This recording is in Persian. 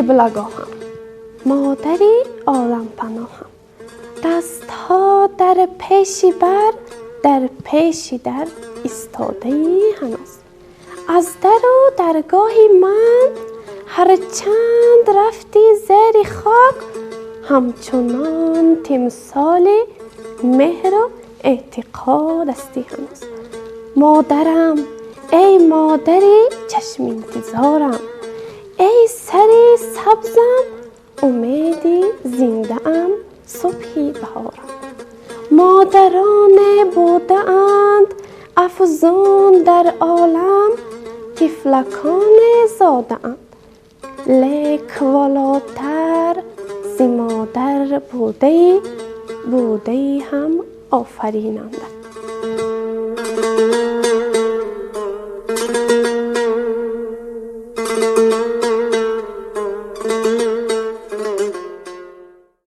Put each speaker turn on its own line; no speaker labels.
قبلگاهم، مادری عالم پناهم. دستها در پیشی بر، در پیشی در ایستاده هنوز. از در و درگاهی من، هر چند رفتی زیر خاک، همچنان تمثال مهر و اعتقاد استی هنوز. مادرم، ای مادری چشم انتظارم، ای سری سبزم امیدی زنده ام صبحی بهارم. مادران بوده اند افزون در عالم، طفلکان زاده اند لیک والاتر ز مادر بوده هم آفریننده.